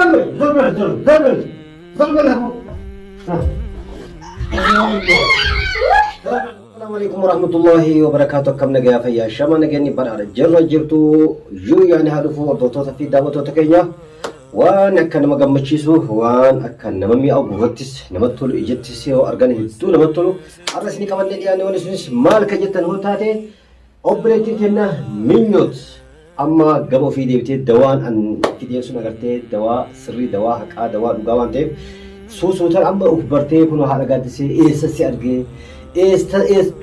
زمل السلام عليكم ورحمة الله وبركاته. كم نجا فيا شما نجاني برا جرّا جرتو جو يعني هادفو وردوتو في دعوتو تكينيا وان أكن مجمّتشيسو وان أكن نممي أو بوتيس نمتولو إجتيسي أو أرجاني هدو نمتولو أرسني كمان ندي يعني ونسويس مال كجتن هو تاتي أوبريتي تنا مينيوت أما قبل في ديبتي دوان أن في ديبسون أقرتي دواء سري دواء حكا دواء لقاوان تيب سوتر أما أخبرتي كنو حلقات سي إيساسي أرجي إيس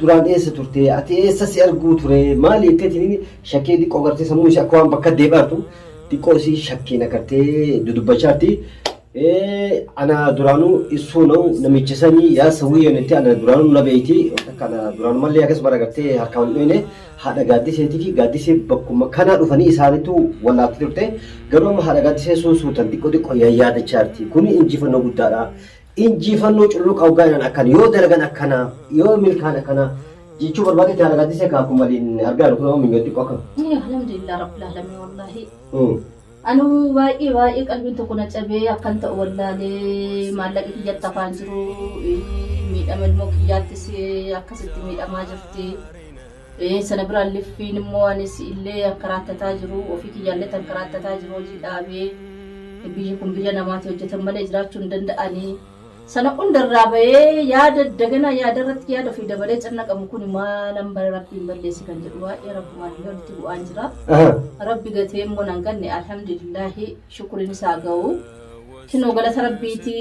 دوران إيس تورتي أتي إيساسي أرجو توري مالي تيتيني شكي دي قوغرتي سموشي أكوان بكا ديبارتو دي قوسي شكي نكرتي دودبشارتي أنا دورانو إسونو نميتشساني يا سوية نتي أنا دورانو نبيتي أنا دورانو مالي أكس مرة قرتي هركان لينه هذا قادي سيتي في قادي سي بكم مكانا رفاني إساني تو ولا تلوتة قالوا هذا قادي سي سو تنديكو ديكو يا ياد تشارتي كوني إنجي فنو بدارا إنجي فنو تلوك أو غانا أكان يو دلغان أكانا يو ملكان أكانا جيشو بربادي تهذا قادي سي كاكو مالين أرجع لكم من يديكو أكان الحمد لله رب العالمين والله أنا واي قلبي تكون أبي أكنت والله مالك يجت تفانجرو ميت أمل مكيات سي أكست ميت أماجرتي سنبرا اللي في نموانس اللي كرات تاجرو وفي كيالة كرات تاجرو جد أبي بيجكم بيجنا ما توجه تملي إجراء شندن أني سنة أندر رابع يا دعنا يا درت يا دفي دبلت أنا كمكون ما نمبر ربي بلسي كان جوا يا رب ما نقول تبغى أنجرا ربي قتيم منعنكني الحمد لله شكر نساقو كنو قالت ربي تي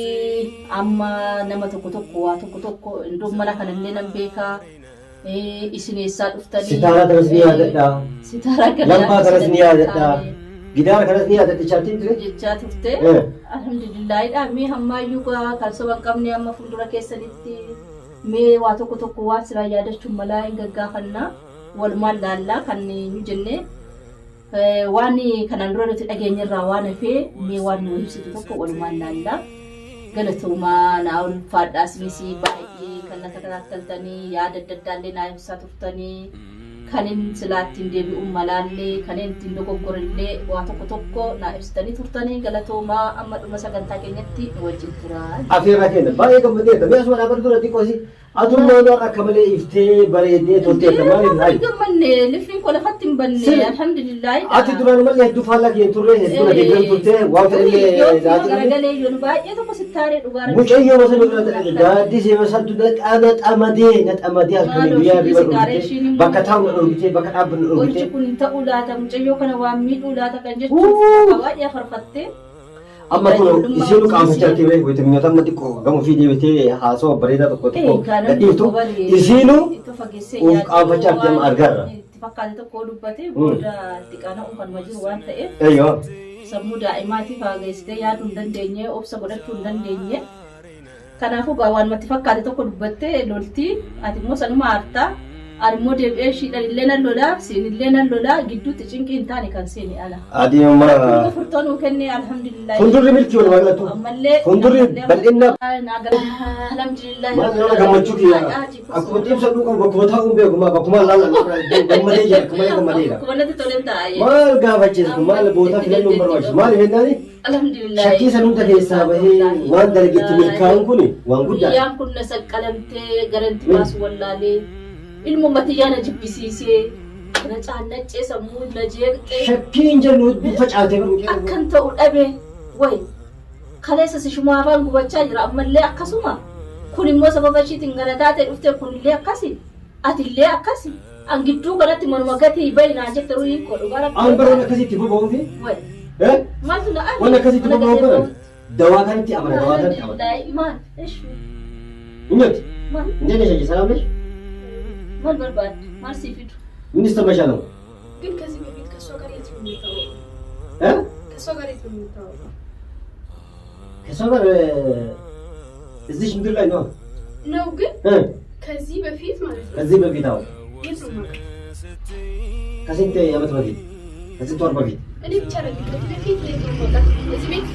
أما نما تكتوكو إندوم ملا كان لنا بيكا إسني سات أفتني ستارة ترسني هذا دا ستارة كذا لمبة ترسني هذا دا جدار ترسني هذا تشاتين ترى جات أفته الحمد لله أمي هم يوكا كالسوا كمني أما فندورا كيسنتي مي واتو كتوكو واسرا يادا شمالا إنجا خنا والمال لالا كني يجنة واني كان نروح نتأجين الروان في مي واني ويبسط توكو والمال لالا قالتو ما ناول فاد أسميسي باي كنا تكتلتني يادا ددالي نايم ساتفتني كانين سلاتين دبي مالالي كانين تندوكو غورلي واتوكو توكو نايبستني تفتني قالتو ما أما مسكن تاكينتي وجه تراج أفيرا كده باي كم بديه تبي أسمع أبغى تقول أديكو سي أدون ما نورا كمله إفتى بريدة توتي تمام هاي كمان لفين كل ختم بني الحمد لله أتي دوران ما له دفع لك ينتظر هدول هدول توتي وافر اللي غرغلي ينبا يتوقع ستاري دوغار مش أي يوم مثلا دادي زي مثلا تدك أنا أمدي الكلية بيبغى بكتام أرجع بكتاب أرجع وجهكم تقولا تمجيو كنا وامي دولا تكنجت أواد يا فرفتة أما كلو يصيروا كام فجأة كده ويتمنى تام نتيكو كم في دي بتي حاسو بريدة تكو تكو لكن يصيروا وكام فجأة كم أرجع تفكر تكو دبته بودا تكانا أمكان مجرو وان تأف أيوة سمودا إماتي فاجس ده يا تندن دنيا أو سبورة تندن دنيا كنا فوق أوان ما تفكر تكو دبته لولتي أتمو سنو مارتا أرمو دبئة شيء لنا لولا سين لنا لولا جدو تجينك إنتاني كان سيني أنا عادي ما فرطان وكني الحمد لله فندوري ملكي ولا ما تو فندوري بل إن الحمد لله ما أنا كمان شوكي أكو تيم سلوك أو بكرة ثاهم بيكما بكما لا كمالي كمالي كمالي تطلب تاعي ما الجا بجيز ما البوتا في النمبر واحد ما اللي هناني الحمد لله شكي سنون تكيسا بهي وان درجة تملكان كوني وان قدام يام كنا سكالمتي غرنتي باس ولا لي الممتيانا جبسيسي أنا تعلق سمو لجيك شكين جنود بفجأة أكنت أقول أبي وين خلاص سيشوما فان قبتشاج رأم اللي أكسوما كل ما سبب شيء تنقلتات الأفتة كل اللي أكسي أتلي أكسي أنجدو قالت من وقتي يبين عجت روي كل وقالت أنا برا نكسي تبغى بقول فيه وين ما تلا وأنا كسي تبغى بقول دواء كانت أمر دواء كانت أمر ما إيش إنت ما إنت ليش سلام ليش ما البرباد ما سيفيد من استمشانو ግን ከዚህ በፊት ከሷ ጋር የት ነው የሚታወቀው? ከሷ ጋር የት ነው የሚታወቀው? ከሷ ጋር እዚህ ምድር ላይ ነው ግን ከዚህ በፊት ማለት ነው። ከዚህ በፊት አዎ። የት ነው ማለት? ከስንት ዓመት በፊት? ከስንት ወር በፊት? እኔ ብቻ ነኝ ከዚህ በፊት የት ነው ማለት? እዚህ ቤት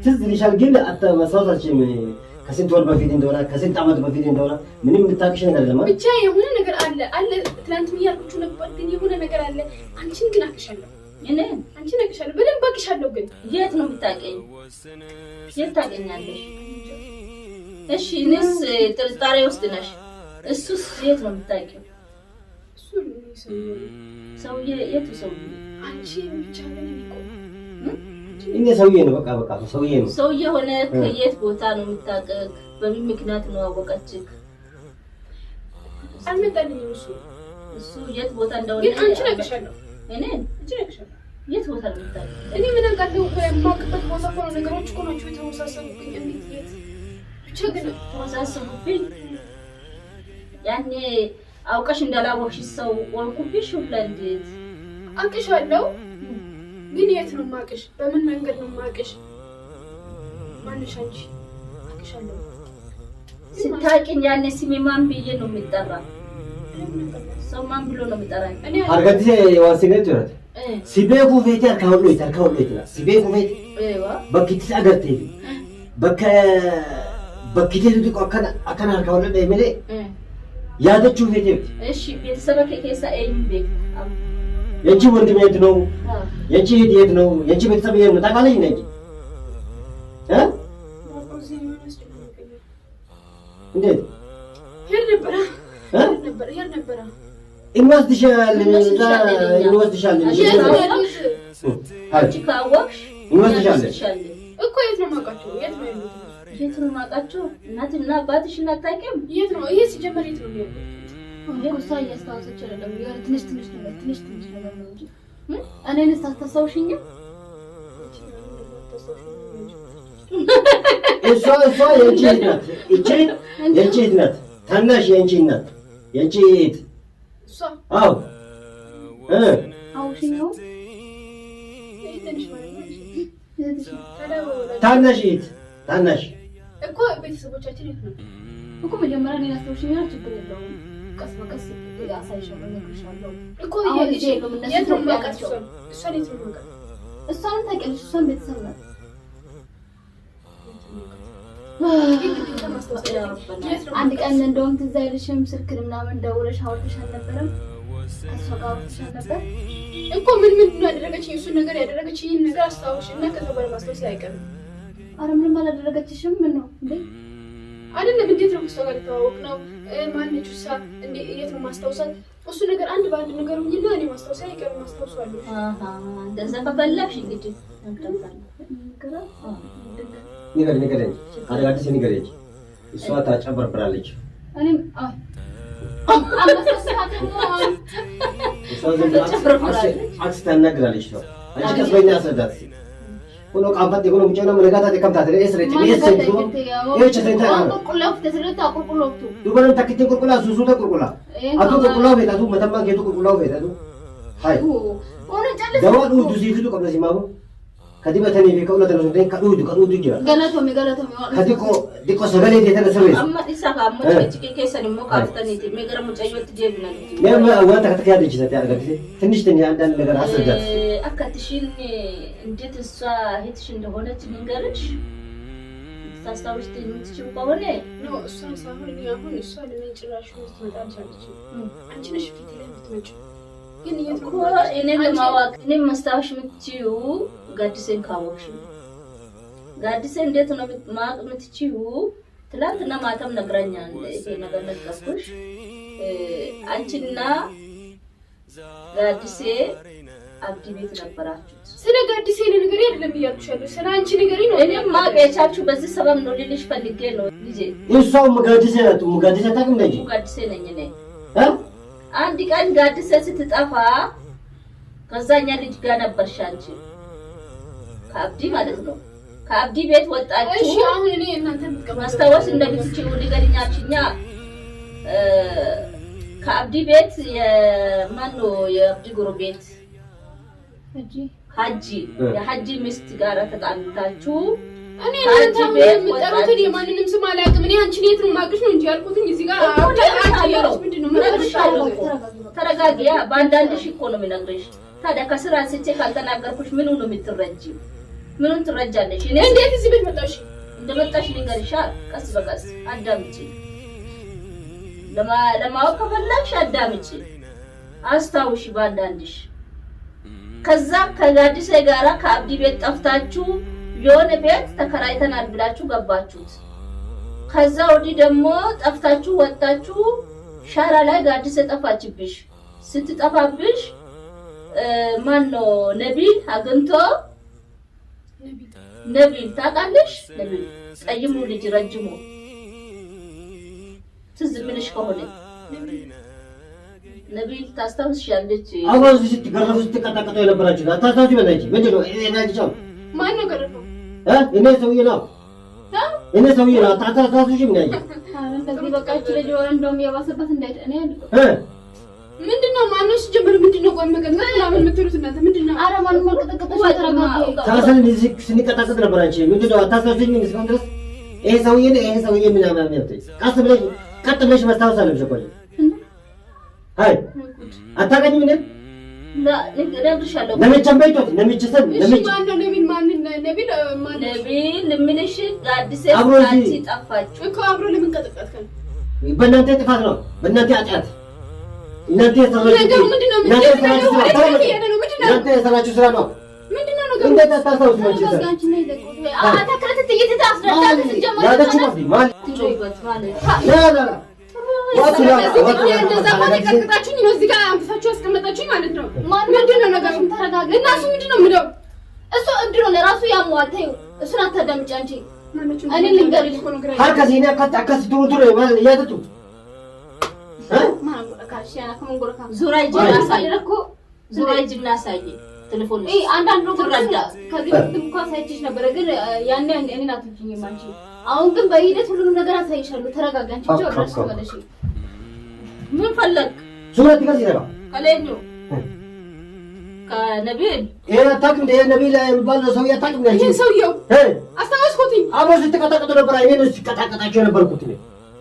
ትዝ ይልሻል ግን አታ መስዋዕታችን ከስንት ወር በፊት እንደሆነ ከስንት ዓመት በፊት እንደሆነ ምንም የምታውቂሽ ነገር የለም አይደል? ብቻ የሆነ ነገር አለ ትናንት እያልኩሽ ነበር፣ ግን የሆነ ነገር አለ። አንቺን ግን አውቅሻለሁ። እኔ አንቺን አውቅሻለሁ፣ በደንብ አውቅሻለሁ። ግን የት ነው የምታውቂኝ? የት ታውቂኛለሽ? እሺ እኔስ ጥርጣሬ ውስጥ ነሽ። እሱስ የት ነው የምታውቂው? እሱ ሰውዬ የቱ ሰውዬ? አንቺ ብቻ ምን ይቆም? እኔ ሰውዬ ነው በቃ ሰውዬ ነው። ሰውዬ ሆነ ከየት ቦታ ነው የምታውቅህ? በምን ምክንያት ነው አወቀችህ? አልመጣልኝም። እሱ የት ቦታ እንደሆነ ግን አንቺን አውቅሻለሁ። እኔ አንቺን አውቅሻለሁ። የት ቦታ ነው የምታውቂው? እኔ ምን አውቃለሁ? የማውቅበት ቦታ እኮ ነው። ነገሮች እኮ ናቸው የተወሳሰቡብኝ። እንዴት የት ብቻ ግን ተወሳሰቡብኝ። ያኔ አውቀሽ እንዳላወቅሽ ሰው ወልኩብሽ ሁላ እንዴት አውቅሻለሁ? ግን የት ነው የማውቅሽ? በምን መንገድ ነው የማውቅሽ? ማንሽ አንቺ? አውቅሻለሁ። ስታውቂኝ ያኔ ስሜ ማን ብዬ ነው የሚጠራ? ሰው ማን ብሎ ነው የሚጠራኝ? አርጋዲሴ ዋሲነት ይወት ሲቤኩ ፌቲ አርካውሎ ይታል ሲቤኩ ፌቲ በክቲስ አገርቴ በክቲስ ዲቆ አከና አርካውሎ ደይመሌ ያደችው ፌቲ እሺ ቤተሰብ ከከሳ አይም ቤት የቺ ወንድም የት ነው? የቺ የት ነው? የቺ ቤተሰብ የት ነው? ታውቃለች ነኝ እንዴት ሄድ ነበር እንወስድሻል አንቺ ካወቅሽ እንወስድሻለን እኮ የት ነው የማውቃቸው? የት ነው የማውቃቸው? እናትና አባትሽን አታውቂም? የት ነው ይሄ ሲጀመር? የት ነው የሚያውቁት? እሷ እያስታወሰች አይደለም። የሆነ ትንሽ ነገር ነው እንጂ እኔንስ ታስታውሽኝም? እሷ የእንቺ ናት። እቺ የእንቺ ናት። ታናሽ የእንቺ ናት። የእንቺ እሷ አዎ አውሽኛው ታናሽ እኮ ቤተሰቦቻችን የት ነው እኮ መጀመሪያ እኔን አስታውሽኛል። ችግር የለውም ቀስ በቀስ አሳይሻለሁ፣ እነግርሻለሁ እኮ አሁን የት ነው የማውቃቸው? እሷን የት ነው የማውቃቸው? እሷን ታውቂያለሽ? እሷን ቤተሰብ ናት። አንድ ቀን እንደውም ትዝ አይልሽም? ስልክን ምናምን ደውለሽ አውርተሽ አልነበረም? ከእሷ ጋር አውርተሽ አልነበር እኮ? ምንድን ነው ያደረገችኝ? እሱን ነገር ያደረገችኝ ነገር አስታውሽ እና ከዛ በኋላ ማስታወስ አይቀርም። ኧረ ምንም አላደረገችሽም። ምን ነው እንዴ? አይደለም እንዴት ነው ከእሷ ጋር የተዋወቅ ነው? ማነች እሷ? የት ነው ማስታወሳት? እሱ ነገር አንድ በአንድ ነገር ሁኝና እኔ ማስታወስ አይቀርም። ማስታወሳለሁ። እንደዛ ከፈለግሽ እንግዲህ ንገረኝ አርጋዲሴ ንገረኝ። እሷ ታጨበርብራለች። እኔም አክስ ታናግራለች። አንቺ ቀስ በይና አስረዳት። ሆኖ ቃንፋት የሆነ ብቻ ነው መረጋታ ተከምታት ለእስረጭ ለእስረጭ እቺ ሰንታ ቁልቁላው ተስረታ ቁልቁላው ዱበን ተክቴ ቁልቁላ ሱሱ ተቁልቁላ አቱ ቁልቁላው ቤታቱ መተማ ጌቱ ቁልቁላው ቤታቱ ሃይ ሆነ ጨልስ ደዋዱ ዱሲፊቱ ቀብለሲማቡ ከዲበተኒ ቢከውለ ተነሱቴ ከዱዱ ይጅራ ገለቶሚ ዲቆ ሰገሌ የተነሰበ አማ ኢሳካ አማ ጭቄ ከሰኒ ሞ ካፍተኒቲ ሜገረ ሙጨዮት ጀብናል ለማ ወንታ ከተካደች ሰተ አርጋዲሴ ትንሽ አንዳንድ ነገር አስረዳት። አካትሽን እንዴት እሷ እህትሽ እንደሆነች ልንገርሽ። ታስታውሽ ትምትችው ከሆነ ነው እሷን ሳይሆን አሁን እሷ ለምን ጭራሽ ውስጥ መጣልሻለች? አንቺ ነሽ ፊት ላይ የምትመጪው። ግን እኮ እኔ ለማወቅ እኔ መስታወሽ የምትችይው ጋዲሴን ካወቅሽ ጋዲሴ እንዴት ነው ማወቅ የምትችይው? ትላንትና ማታም ነግራኛል። ይሄ ነገር ነገርኩሽ። አንቺና ጋዲሴ አብዲ ቤት ነበራችሁ። ስለ ጋዲሴ ነገር አይደለም እያልኩሻለሁ፣ ስለ አንቺ ነገር ነው። እኔም ማቀቻችሁ በዚህ ሰበብ ነው ልልሽ ፈልጌ ነው ልጄ። እሷው ሙጋዲሴ ታውቅም ነኝ። ሙጋዲሴ ነኝ እኔ። አንድ ቀን ጋዲሴ ስትጠፋ ከዛኛ ልጅ ጋር ነበርሽ አንቺ፣ ከአብዲ ማለት ነው። ከአብዲ ቤት ወጣችሁ። እሺ አሁን እኔ እናንተ ማስታወስ እንደምትችሉ ንገሪኛችኛ። ከአብዲ ቤት የማን ነው? የአብዲ ጎረቤት ሀጂ የሀጂ ሚስት ጋር ተጣልታችሁ እኔ እናንተ የምትጠሩት የማንንም ስም አላውቅም። እኔ አንቺን የት ነው የማውቅሽ ነው እንጂ ያልኩትኝ እዚህ ጋር አታያለሽ። ምንድነው ተረጋጊያ። በአንዳንድሽ እኮ ነው የሚነግርሽ። ታዲያ ከስራ አንስቼ ካልተናገርኩሽ ምኑን ነው የምትረጂው? ምኑን ትረጃለሽ? እኔ እንዴት እዚህ ቤት መጣሽ? እንደመጣሽ ልንገርሽ ቀስ በቀስ አዳምጪ ለማወቅ ከፈለግሽ አዳምጪ አስታውሺ ባንዳንድሽ ከዛ ከጋዲሴ ጋራ ከአብዲ ቤት ጠፍታችሁ የሆነ ቤት ተከራይተናል ብላችሁ ገባችሁት ከዛ ወዲህ ደግሞ ጠፍታችሁ ወጣችሁ ሻራ ላይ ጋዲሴ ጠፋችብሽ ስትጠፋብሽ ማን ነው ነቢል አግንቶ ነቢል ታውቃለሽ ነቢል ጠይሙ ልጅ ረጅሙ ትዝ ምንሽ ከሆነ ነቢል ታስታውሻለች አዋዝ ስትገረፉ ስትቀጣቀጡ የነበራችሁ አታስታውሺ በላይቺ ምንድነው እኔናችሁ ማን ነው ገረፈው እኔ ሰውዬ ነው እኔ ሰውዬ ነው አታስታውሺ ምን ያየ እንደዚህ በቃ እቺ ልጅ ወረ እንደውም የባሰበት እንዳይት እኔ ምንድነው ማነው ሲጀምር ምንድነው ቆይ መገንዘብ ምናምን የምትሉት እናንተ ምንድነው አረ ማንም ማልቀጠቀጠሽ ተረጋጋ ታሰን እዚህ ስንቀጣቀጥ ነበራችሁ ምንድነው አታስታውሺ ምን እስካሁን ድረስ ይሄ ሰውዬ ምን ያማም ያተይ ቀጥ ብለሽ ማስታወስ አለብሽ እኮ አይ አታገኝም ምን ነግርሻለሁ ለምንጨምበይቶት ለምንጨሰብ ማነው ነቢል ነቢል ምንሽ ጋዲሴ ታቺ ጠፋች እኮ አብሮ ለምን ቀጠቀጥከን በእናንተ ጥፋት ነው በእናንተ ኃጢአት እናንተ የሰራችሁ ስራ ነው ምንድነው ነገሩ እንዴት አታስታውሱ ነው አታከረተ ጥይት ታስረዳት ሲጀመር ያደችሁ ማለት ትጮይበት ማለት ላ እንደዛ ማለት ቀጥቅጣችሁኝ ነው እዚህ ጋር አምጥታችሁ ያስቀመጣችሁኝ ማለት ነው ምንድነው ነገሩ ተረጋጋ እና እሱ ምንድነው ምለው እሱ እብድ ነው ለራሱ ያሟል ተይው እሱን አታዳምጪ አንቺ እኔ ልንገርሽ ሀርከሲና ከታከስ ዱሩ ማለት ያደቱ ዙራይ ጅናሳይ ቴሌፎን አንዳንድ ነው ተረዳ ከዚህ በፊት እንኳን ሳይችሽ ነበር ግን ያኔ እኔን አትልኝም አንቺ አሁን ግን በሂደት ሁሉንም ነገር አሳይሻለሁ ተረጋጋ አንቺ ጆርስ ተመለሽ ምን ፈለግ ዙራት ከዚህ ነው ከለኙ ከነቢል ታክ እንደ ነቢል የሚባል ሰው ያታክ ነው ይሄ ሰውየው አስታውስኩት አብሮ ስትቀጣቀጡ ነበር እኔ ነው ስትቀጣቀጣቸው ነበርኩት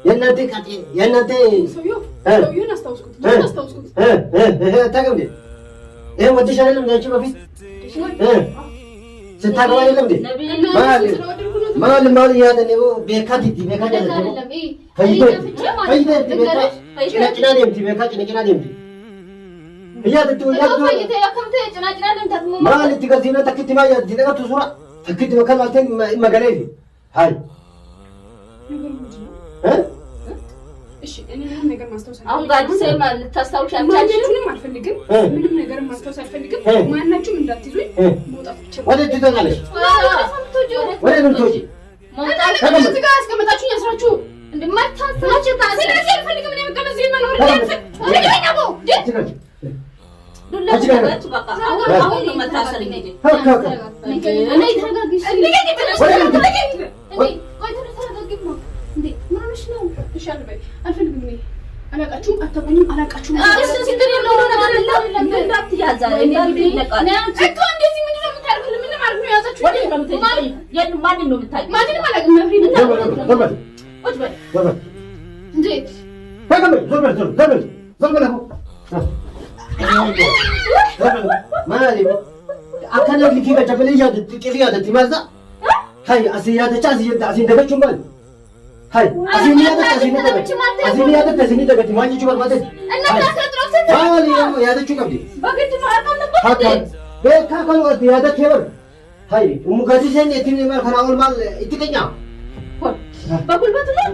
የእናንተ ሰውየውን አስታውስኩት ታክ እንደ ይሄ ወጥሽ አይደለም አንቺ በፊት ስታገባ አይደለም እንዴ ማል ያደ ነው በካቲ አይደለም እሺ እኔ ምንም ነገር ማስታወስ አሁን ጋዲሴ ማለት ታስታውሻለሽ ማንኛችሁንም አልፈልግም ምንም ነገር ማስታወስ አልፈልግም ማንኛችሁም እንዳትይዙኝ መውጣት ብቻ ወደ ትተናለሽ ወደ ምንቶጂ እዚህ ጋር አስቀመጣችሁኝ ያስራችሁ እንደማታስራችሁ ስለዚህ አልፈልግም እኔ መቀመጥ እዚህ መኖር አሁን ነው መታሰር እንግዲህ እኔ ተረጋግሽ እንዴ ምንሽ ነው እሺ አልበይ አልፈልግም እኔ አላቃችሁም አታውቁኝም አላቃችሁም እሱ ሲገር ነው ነገር እንዳትያዛ እንደዚህ ይነቃል እኮ እንደዚህ ምንድነው የምታደርጉት ምን ማለት ነው ያዛችሁ ወዴት ነው የምትሄጂው ማንን ነው የምታውቂው ማንንም አላውቅም መፍሪድ ቁጭ በል እንዴ ዘበል ማሊ አከለ ልኪ በጀበል ይያደ ትማዛ ሃይ አሲያደቻ አሲደበቹ ማለት ሃይ አሲኒያደ ማንቺ ማለት እና ታስረጥሮት ማሊ ያደቹ ቀብዲ በግድ ማርካ ነበር በካከሉ ያደ ከበር ሃይ ሙጋዲሰን የትም ማል ከናውል ማል ይትቀኛ በጉልበት ነው